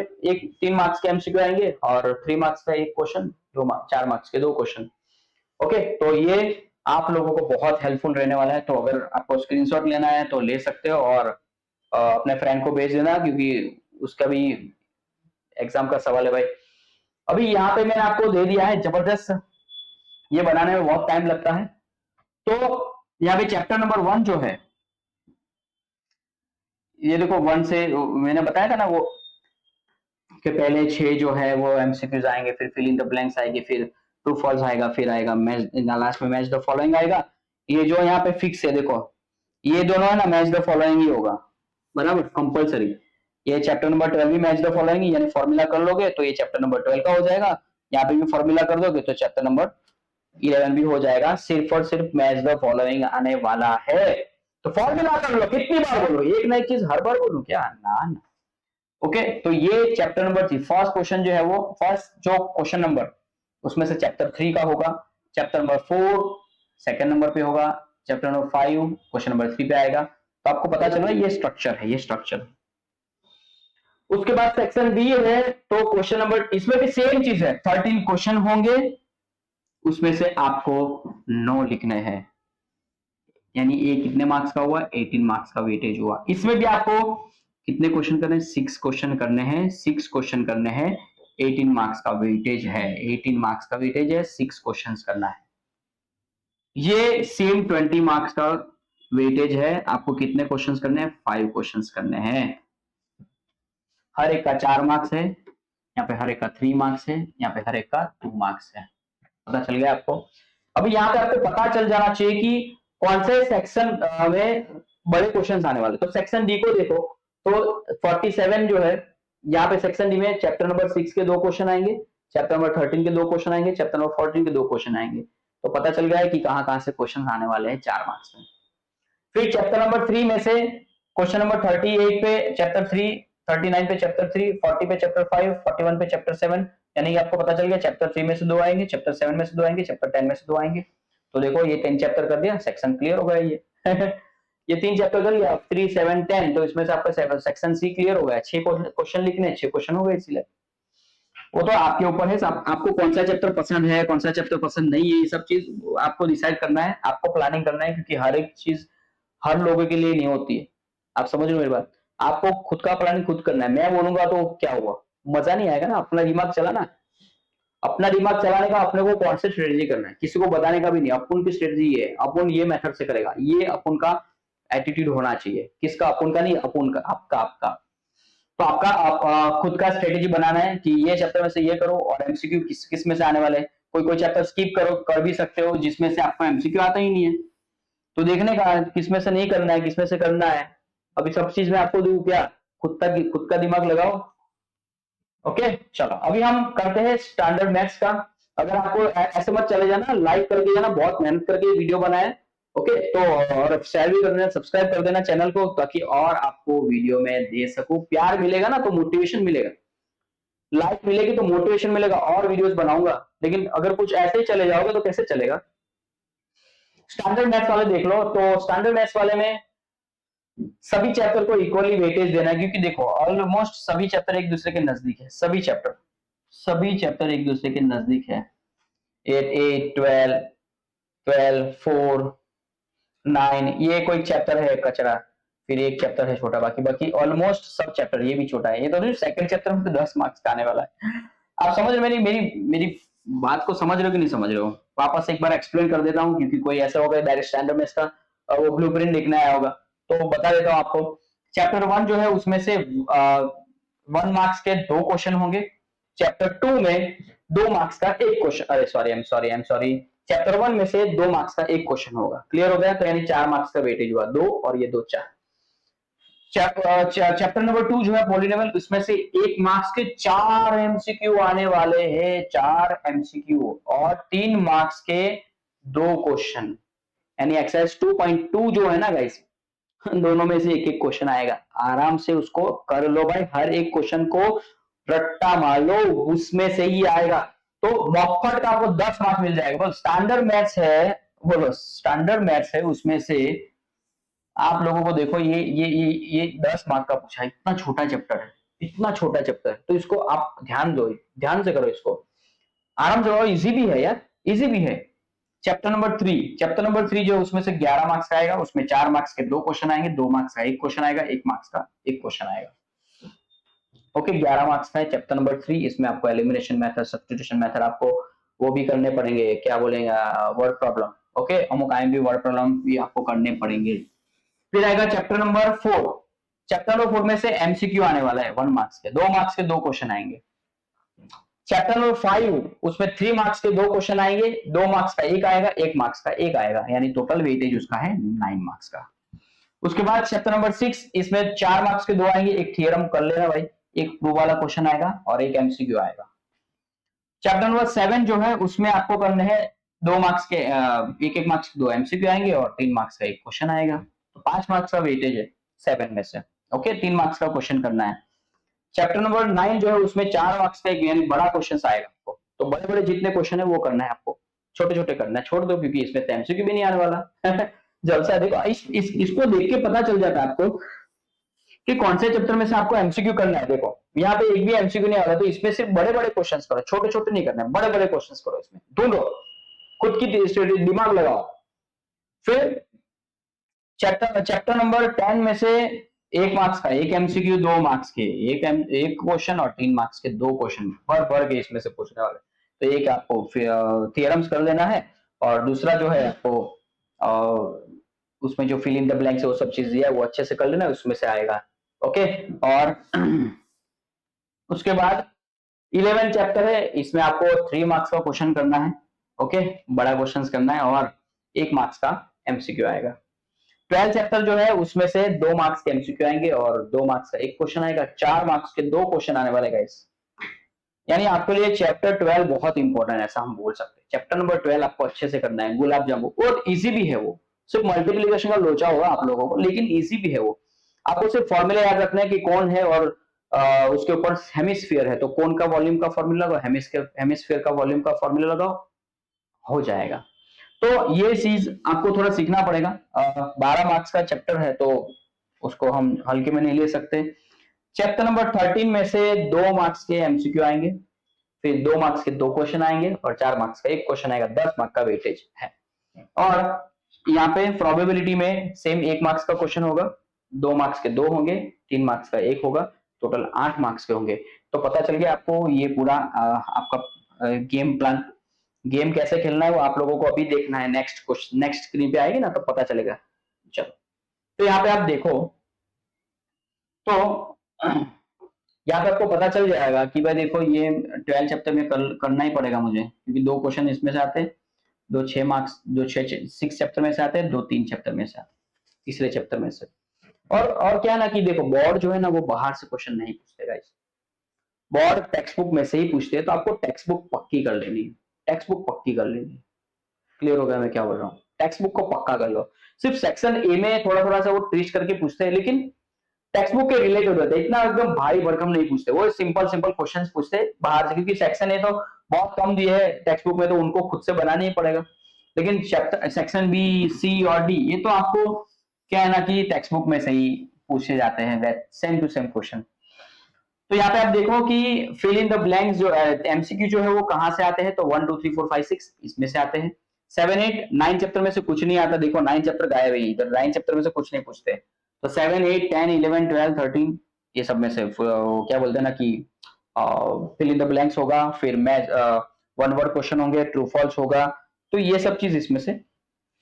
3 मार्क्स के एमसीक्यू आएंगे और 3 मार्क्स का 1 क्वेश्चन, 4 मार्क्स के 2 क्वेश्चन। ओके, तो ये आप लोगों को बहुत हेल्पफुल रहने वाला है। तो अगर आपको स्क्रीनशॉट लेना है तो ले सकते हो और अपने फ्रेंड को भेज देना, क्योंकि उसका भी एग्जाम का सवाल है भाई। अभी यहाँ पे मैंने आपको दे दिया है जबरदस्त, ये बनाने में बहुत टाइम लगता है। तो यहाँ पे चैप्टर नंबर 1 जो है, ये देखो 1 से मैंने बताया था ना वो कि पहले 6 जो है वो एमसीक्यूज आएंगे, फिर फिल इन द ब्लैंक्स आएगी, फिर ट्रू फॉल्स आएगा, फिर आएगा मैच, लास्ट में मैच द फॉलोइंग आएगा। ये जो यहाँ पे फिक्स है देखो, ये दोनों है ना मैच द फॉलोइंग ही होगा, बराबर, कंपलसरी। ये चैप्टर नंबर 12 भी मैच द फॉलोइंग, यानी फॉर्मूला कर लोगे तो ये चैप्टर नंबर 12 का हो जाएगा। यहाँ पे भी फॉर्मूला कर दोगे तो चैप्टर नंबर 11 भी हो जाएगा। सिर्फ और सिर्फ मैच द फॉलोइंग आने वाला है, तो फॉर्मूला कर लो। कितनी बार बोलो, एक नई चीज हर बार बोलो क्या, ना। ओके, तो ये चैप्टर नंबर 3 फर्स्ट क्वेश्चन जो है वो, फर्स्ट जो क्वेश्चन नंबर उसमें से चैप्टर 3 का होगा। चैप्टर नंबर 4 सेकंड नंबर पे होगा, चैप्टर नंबर 5 क्वेश्चन नंबर 3 पे आएगा। तो आपको पता चल रहा है ये स्ट्रक्चर है, ये स्ट्रक्चर। उसके बाद सेक्शन बी है, तो क्वेश्चन नंबर, इसमें भी सेम चीज है, 13 क्वेश्चन होंगे, उसमें से आपको 9 लिखने हैं, यानी ये कितने मार्क्स का हुआ, 18 मार्क्स का वेटेज हुआ। इसमें भी आपको कितने क्वेश्चन करने हैं, 6 क्वेश्चन करने हैं, 6 क्वेश्चन करने हैं, 18 मार्क्स का वेटेज है, 18 मार्क्स का वेटेज है, 6 क्वेश्चन करना है। ये सेम 20 मार्क्स का वेटेज है, आपको कितने क्वेश्चन करने हैं, 5 क्वेश्चन करने हैं। हर एक का 4 मार्क्स है, यहाँ पे हर एक का 3 मार्क्स है, यहाँ पे हर एक का 2 मार्क्स है। पता चल गया आपको। अभी यहाँ पे आपको पता चल जाना चाहिए कि कौन से सेक्शन में बड़े क्वेश्चन आने वाले। तो सेक्शन डी को देखो, तो 47 जो है, यहाँ पे सेक्शन डी में चैप्टर नंबर 6 के 2 क्वेश्चन आएंगे, चैप्टर नंबर 13 के 2 क्वेश्चन आएंगे, चैप्टर नंबर 14 के 2 क्वेश्चन आएंगे। तो पता चल गया है कि कहां कहां से क्वेश्चन आने वाले हैं 4 मार्क्स में। फिर चैप्टर नंबर 3 में से क्वेश्चन नंबर 38 पे चैप्टर 3, 39 पे चैप्टर 3, 40 पे चैप्टर 5, 41 पे चैप्टर 7, यानी कि आपको पता चल गया चैप्टर 3 में से 2 आएंगे, चैप्टर 7 में से 2 आएंगे, चैप्टर 10 में से 2 आएंगे। तो देखो ये 10 चैप्टर कर दिया, सेक्शन क्लियर हो गया ये। ये 3 चैप्टर कर लिया, 3, 7, 10, तो इसमें से आपका सेक्शन सी क्लियर हो गया। 6 क्वेश्चन लिखने, 6 क्वेश्चन हो गए, इसलिए वो तो आपके ऊपर है, आपको कौन सा चैप्टर पसंद है, कौन सा चैप्टर पसंद नहीं है, ये सब चीज आपको डिसाइड करना है, आपको प्लानिंग करना है, क्योंकि हर एक चीज हर लोगों के लिए नहीं होती है। आप समझ रहे हो मेरी बात, आपको खुद का प्लानिंग खुद करना है। मैं बोलूंगा तो क्या हुआ, मजा नहीं आएगा ना। अपना दिमाग चलाना, अपना दिमाग चलाने का अपने को कौन सा स्ट्रेटेजी करना है, किसी को बताने का भी नहीं। अपन की स्ट्रेटेजी ये है, अपन ये मेथड से करेगा, ये अपन का एटीट्यूड होना चाहिए। किसका, अपन का नहीं, अपन का, आपका आपका। तो आपका खुद का स्ट्रेटेजी बनाना है कि ये चैप्टर में से ये करो, और एमसीक्यू किस किस में से आने वाले। कोई कोई चैप्टर स्किप करो, कर भी सकते हो जिसमें से आपको एमसीक्यू आता ही नहीं है, तो देखने का किसमें से नहीं करना है, किसमें से करना है। अभी सब चीज में आपको दूं क्या, खुद का दिमाग लगाओ। ओके, चलो अभी हम करते हैं स्टैंडर्ड मैथ्स का। अगर आपको ऐसे मत चले जाना, लाइक करके जाना, बहुत मेहनत करके वीडियो बनाए। ओके, तो और शेयर भी कर देना, सब्सक्राइब कर देना चैनल को, ताकि और आपको वीडियो में दे सकूं। प्यार मिलेगा ना तो मोटिवेशन मिलेगा, लाइक मिलेगी तो मोटिवेशन मिलेगा, और वीडियोस बनाऊंगा। लेकिन अगर कुछ ऐसे ही चले जाओगे तो कैसे चलेगा। स्टैंडर्ड मैथ्स वाले देख लो, तो स्टैंडर्ड मैथ्स वाले में सभी चैप्टर को इक्वली वेटेज देना है, क्योंकि देखो ऑलमोस्ट सभी चैप्टर एक दूसरे के नजदीक है। सभी चैप्टर एक दूसरे के नजदीक है। 8, 8, 12, 12, 4, 9, ये कोई चैप्टर है कचरा, फिर एक चैप्टर है छोटा, बाकी ऑलमोस्ट सब चैप्टर, ये भी छोटा है। ये तो सेकंड चैप्टर में तो 10 मार्क्स का आने वाला है। आप समझ रहे, मेरी बात को समझ रहे हो कि नहीं समझ रहे हो। वापस एक बार एक्सप्लेन कर देता हूँ, क्योंकि कोई ऐसा होगा डायरेक्ट स्टैंडर्ड में इसका वो ब्लूप्रिंट लिखना आया होगा, तो बता देता हूँ आपको। चैप्टर 1 जो है उसमें से 1 मार्क्स के 2 क्वेश्चन होंगे। चैप्टर 2 में 2 मार्क्स का 1 क्वेश्चन, अरे sorry, I am sorry, chapter 1 में से 2 मार्क्स का एक क्वेश्चन होगा। क्लियर हो गया? तो यानी 4 मार्क्स का वेटेज हुआ, 2 और ये 2 4। चैप्टर नंबर 2 जो है पॉलिनोमियल, उसमें से 1 मार्क्स के 4 एमसीक्यू आने वाले हैं, 4 एमसीक्यू, और 3 मार्क्स के 2 क्वेश्चन। यानी एक्सरसाइज 2.2 जो है ना गाइस, दोनों में से एक एक क्वेश्चन आएगा। आराम से उसको कर लो भाई, हर एक क्वेश्चन को रट्टा मार लो, उसमें से ही आएगा। तो मॉकफट का आपको 10 मार्क्स मिल जाएगा। बोलो स्टैंडर्ड मैथ्स है, बोलो स्टैंडर्ड मैथ्स है, उसमें से आप लोगों को देखो ये 10 मार्क का पूछा है। इतना छोटा चैप्टर है, इतना छोटा चैप्टर है, तो इसको आप ध्यान दो, ध्यान से करो इसको, आराम से करो। इजी भी है यार, इजी भी है। चैप्टर नंबर 3 जो उसमें से 11 मार्क्स का आएगा, उसमें 4 मार्क्स के 2 क्वेश्चन आएंगे, 2 मार्क्स का एक क्वेश्चन आएगा, 1 मार्क्स का एक क्वेश्चन आएगा। ओके, 11 मार्क्स का है चैप्टर नंबर 3। इसमें आपको एलिमिनेशन मेथड, सब्स्टिट्यूशन मेथड आपको वो भी करने पड़ेंगे, क्या बोलेंगे, वर्ड प्रॉब्लम। ओके, अमुक आएंगे वर्ड प्रॉब्लम भी आपको करने पड़ेंगे। फिर आएगा चैप्टर नंबर 4। चैप्टर नंबर 4 में से एमसीक्यू आने वाला है 1 मार्क्स के, 2 मार्क्स के 2 क्वेश्चन आएंगे। चैप्टर नंबर 5, उसमें 3 मार्क्स के 2 क्वेश्चन आएंगे, 2 मार्क्स का एक आएगा, 1 मार्क्स का एक आएगा, यानी टोटल वेटेज उसका है 9 मार्क्स का। उसके बाद चैप्टर नंबर 6, इसमें 4 मार्क्स के 2 आएंगे, एक थियरम कर लेना भाई, एक प्रूव वाला क्वेश्चन आएगा और एक एमसीक्यू आएगा। चैप्टर नंबर 7 जो है उसमें आपको करने हैं 2 मार्क्स के, एक एक मार्क्स के 2 एमसीक्यू आएंगे और 3 मार्क्स का एक क्वेश्चन आएगा। तो 5 मार्क्स का वेटेज है 7 में से। ओके, 3 मार्क्स का क्वेश्चन करना है। चैप्टर नंबर 9 जो है उसमें 4 मार्क्स का एक यानी बड़ा क्वेश्चन आएगा आपको। तो बड़े बड़े जितने क्वेश्चन है वो करना है आपको, छोटे छोटे करना है छोड़ दो, क्योंकि इसमें तो एमसीक्यू भी नहीं आने वाला। जलसा है। देखो इसको देख के पता चल जाता है आपको कि कौन से चैप्टर में से आपको एमसीक्यू करना है। देखो यहाँ पे एक भी एमसीक्यू नहीं आ रहा, तो इसमें सिर्फ बड़े बड़े क्वेश्चंस करो, छोटे छोटे नहीं करना है, बड़े बड़े क्वेश्चंस करो। इसमें ढूंढो, खुद की दिमाग लगाओ। फिर चैप्टर नंबर 10 में से 1 मार्क्स का एक एमसीक्यू, 2 मार्क्स के एक क्वेश्चन और 3 मार्क्स के 2 क्वेश्चन भर के इसमें से पूछने वाले। तो एक आपको थियरम्स कर लेना है, और दूसरा जो है आपको उसमें जो फिल इन द ब्लैंक्स है वो सब चीज दिया है वो अच्छे से कर लेना, उसमें से आएगा। ओके, और उसके बाद 11 चैप्टर है, इसमें आपको 3 मार्क्स का क्वेश्चन करना है। ओके, बड़ा क्वेश्चन करना है और 1 मार्क्स का एमसीक्यू आएगा। 12 चैप्टर जो है उसमें से 2 मार्क्स के एमसीक्यू आएंगे और 2 मार्क्स का एक क्वेश्चन आएगा। 4 मार्क्स के 2 क्वेश्चन आने वाले गाइस। यानी आपके लिए चैप्टर 12 बहुत इंपॉर्टेंट है, ऐसा हम बोल सकते हैं। चैप्टर नंबर 12 आपको अच्छे से करना है, गुलाब जामुन, और इजी भी है वो। सिर्फ मल्टीप्लिकेशन का लोचा होगा आप लोगों को, लेकिन इजी भी है वो। आपको सिर्फ फॉर्मूला याद रखना है कि कौन है, और उसके ऊपर हेमिस्फीयर है तो कौन का वॉल्यूम का फॉर्मूला लगाओ, हेमिस्फीयर का वॉल्यूम का फॉर्मूला लगाओ, हो जाएगा। तो ये चीज आपको थोड़ा सीखना पड़ेगा। 12 मार्क्स का चैप्टर है तो उसको हम हल्के में नहीं ले सकते। चैप्टर नंबर 13 में से 2 मार्क्स के एमसीक्यू आएंगे, फिर 2 मार्क्स के 2 क्वेश्चन आएंगे और 4 मार्क्स का एक क्वेश्चन आएगा। 10 मार्क्स का वेटेज है। और यहाँ पे प्रोबेबिलिटी में सेम 1 मार्क्स का क्वेश्चन होगा, 2 मार्क्स के 2 होंगे, 3 मार्क्स का एक होगा, टोटल 8 मार्क्स के होंगे। तो पता चल गया आपको ये पूरा आपका गेम प्लान, गेम कैसे खेलना है वो आप लोगों को अभी देखना है। नेक्स्ट क्वेश्चन नेक्स्ट स्क्रीन पे आएगी ना तो पता चलेगा। चलो, तो यहाँ पे आप देखो, तो यहाँ पे आपको पता चल जाएगा कि भाई देखो ये 12 चैप्टर में करना ही पड़ेगा मुझे, क्योंकि 2 क्वेश्चन इसमें से आते हैं, 2 6 मार्क्स, 2 6 चैप्टर में से आते हैं, 2 3 चैप्टर में से आते हैं, तीसरे चैप्टर में से। और क्या ना कि देखो बोर्ड जो है ना वो बाहर से क्वेश्चन नहीं पूछते गाइस, बोर्ड टेक्स्ट बुक में से ही पूछते हैं। तो आपको टेक्स्ट बुक पक्की कर लेनी है, टेक्स्ट बुक पक्की कर लेनी है। क्लियर हो गया मैं क्या बोल रहा हूँ? टेक्स्ट बुक को पक्का कर लो। सिर्फ सेक्शन ए में थोड़ा थोड़ा सा वो ट्विस्ट करके पूछते हैं, लेकिन टेक्स्ट बुक के रिलेटेड होते हैं, इतना एकदम भारी भरकम नहीं पूछते, वो सिंपल सिंपल क्वेश्चंस पूछते हैं बाहर से, क्योंकि सेक्शन ए तो बहुत कम दिए है टेक्स्ट बुक में, तो उनको खुद से बनाना ही पड़ेगा। लेकिन चैप्टर सेक्शन बी, सी और डी ये तो आपको क्या है ना कि टेक्स्ट बुक में से ही पूछे जाते हैं, सेम टू सेम क्वेश्चन। तो यहाँ पे आप देखो कि फिल इन द ब्लैंक्स जो एमसीक्यू जो है वो कहाँ से आते हैं, तो 1 2 3 4 5 6 इसमें से आते हैं। 7 8 9 चैप्टर में से कुछ नहीं आता, देखो 9 चैप्टर गायब है इधर, 9 चैप्टर में से कुछ नहीं पूछते। तो 7 8 10 11 12 13 ये सब में से क्या बोलते हैं ना कि फिल इन द ब्लैंक्स होगा, फिर मैच 1 वर्ड क्वेश्चन होंगे, ट्रू फॉल्स होगा। तो ये सब चीज इसमें से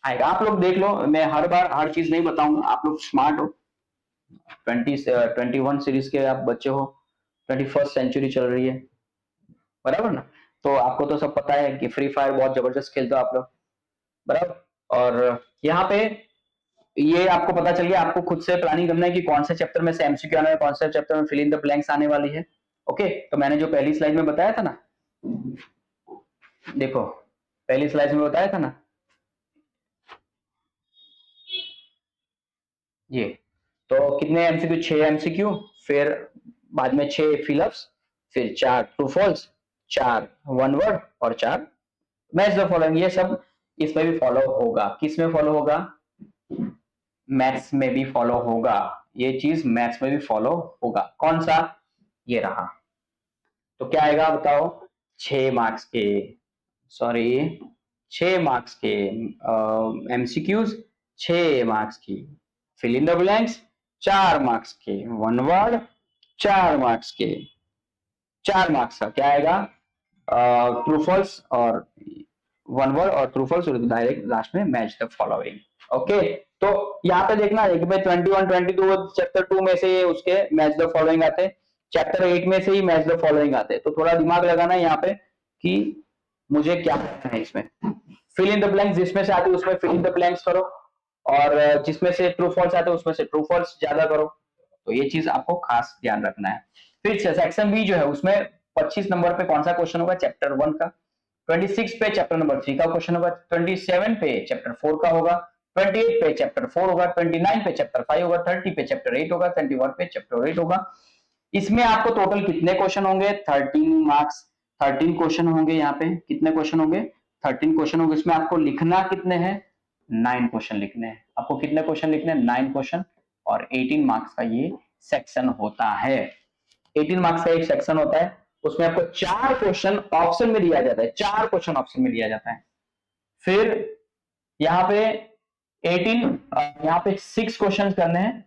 आएगा। आप लोग देख लो, मैं हर बार हर चीज नहीं बताऊंगा, आप लोग स्मार्ट हो, 21 सीरीज के आप बच्चे हो, 21st सेंचुरी चल रही है, बराबर ना? तो आपको तो सब पता है कि फ्री फायर बहुत जबरदस्त खेलते हो आप लोग। बराबर। और यहाँ पे ये आपको पता चल गया, आपको खुद से प्लानिंग करना है कि कौन से चैप्टर में से एमसीक्यू आने वाला है, कौन से चैप्टर में फिल इन द ब्लैंक्स आने वाली है। ओके, तो मैंने जो पहली स्लाइड में बताया था ना, देखो पहली स्लाइड में बताया था ना, ये तो कितने एमसीक्यू, 6 एमसीक्यू, फिर बाद में 6 फिलअप्स, फिर 4 ट्रू फॉल्स, 4 वन वर्ड और 4 मैच द फॉलोइंग। ये सब इसमें भी फॉलो होगा। किस में फॉलो होगा? मैथ्स में भी फॉलो होगा। ये चीज मैथ्स में भी फॉलो होगा। कौन सा? ये रहा। तो क्या आएगा बताओ? 6 मार्क्स के, सॉरी 6 मार्क्स के एमसीक्यूज, 6 मार्क्स की fill in the blanks, 4 marks के वन वर्ड, 4 मार्क्स के, 4 मार्क्स का क्या आएगा? ट्रू फॉल्स और वन वर्ड और ट्रू फॉल्स, और डायरेक्ट लास्ट में मैच द फॉलोइंग। ओके, तो यहाँ पे देखना है कि भाई 21 22 चैप्टर 2 में से उसके मैच द फॉलोइंग आते हैं, चैप्टर 8 में से ही मैच द फॉलोइंग आते हैं। तो थोड़ा दिमाग लगाना है यहाँ पे कि मुझे क्या करना है इसमें। फिल इन द ब्लैंक्स जिसमें से आते उसमें फिल इन द ब्लैंक्स करो, और जिसमें से ट्रू फॉल्स आते उसमें से ट्रू फॉल्स ज्यादा करो। तो ये चीज आपको खास ध्यान रखना है। फिर सेक्शन बी जो है उसमें 25 नंबर पे कौन सा क्वेश्चन होगा? चैप्टर 1 का। 26 पे चैप्टर नंबर 3 का क्वेश्चन होगा। 27 पे चैप्टर 4 का होगा। 28 पे चैप्टर 4 होगा। 29 पे चैप्टर 5 होगा। 30 पे चैप्टर 8 होगा। 31 पे चैप्टर 8 होगा। इसमें आपको टोटल कितने क्वेश्चन होंगे? 13 मार्क्स, 13 क्वेश्चन होंगे। यहाँ पे कितने क्वेश्चन होंगे? 13 क्वेश्चन होंगे। इसमें आपको लिखना कितने हैं? 9 क्वेश्चन लिखने हैं। आपको कितने क्वेश्चन लिखने हैं? 9 क्वेश्चन, और 18 मार्क्स का ये सेक्शन होता है। 18 मार्क्स का एक सेक्शन होता है, उसमें आपको 4 क्वेश्चन ऑप्शन में दिया जाता है। 4 क्वेश्चन ऑप्शन में दिया जाता है। फिर यहाँ पे 18, यहाँ पे 6 क्वेश्चन करने हैं।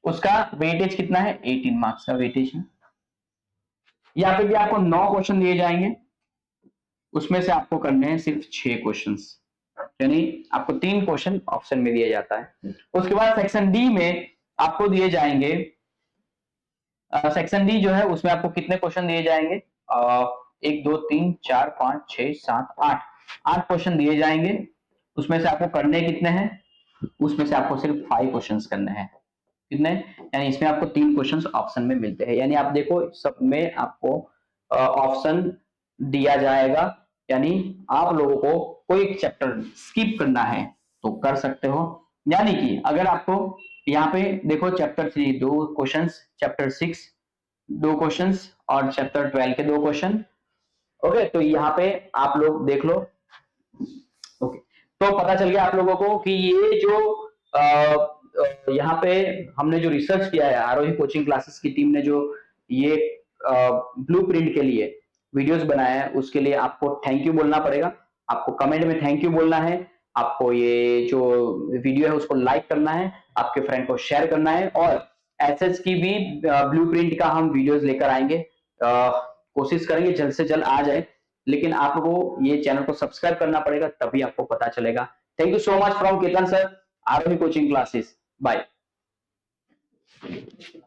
उसका वेटेज कितना है? 18 मार्क्स का वेटेज है। यहाँ पे भी आपको 9 क्वेश्चन दिए जाएंगे, उसमें से आपको करने हैं सिर्फ 6 क्वेश्चंस, यानी आपको 3 क्वेश्चन ऑप्शन में दिया जाता है। उसके बाद सेक्शन डी में आपको दिए जाएंगे, सेक्शन डी जो है उसमें आपको कितने क्वेश्चन दिए जाएंगे? 1 2 3 4 5 6 7 8, 8 क्वेश्चन दिए जाएंगे। उसमें से आपको करने कितने हैं? उसमें से आपको सिर्फ 5 क्वेश्चंस करने हैं। कितने? यानी इसमें आपको 3 क्वेश्चंस ऑप्शन में मिलते हैं। यानी आप देखो सब में आपको ऑप्शन दिया जाएगा, यानी आप लोगों को कोई एक चैप्टर स्किप करना है तो कर सकते हो। यानी कि अगर आपको यहाँ पे देखो चैप्टर 3 2 क्वेश्चंस, चैप्टर 6 2 क्वेश्चंस, और चैप्टर 12 के 2 क्वेश्चन। ओके, तो यहाँ पे आप लोग देख लो। ओके, तो पता चल गया आप लोगों को कि ये जो यहाँ पे हमने जो रिसर्च किया है, आरोही कोचिंग क्लासेस की टीम ने जो ये ब्लूप्रिंट के लिए वीडियोस बनाया है, उसके लिए आपको थैंक यू बोलना पड़ेगा। आपको कमेंट में थैंक यू बोलना है। आपको ये जो वीडियो है उसको लाइक करना है, आपके फ्रेंड को शेयर करना है, और एसएस की भी ब्लूप्रिंट का हम वीडियोस लेकर आएंगे। कोशिश करेंगे जल्द से जल्द आ जाए, लेकिन आपको ये चैनल को सब्सक्राइब करना पड़ेगा, तभी आपको पता चलेगा। Thank you so much from Ketan sir, Aarohi coaching classes. Bye.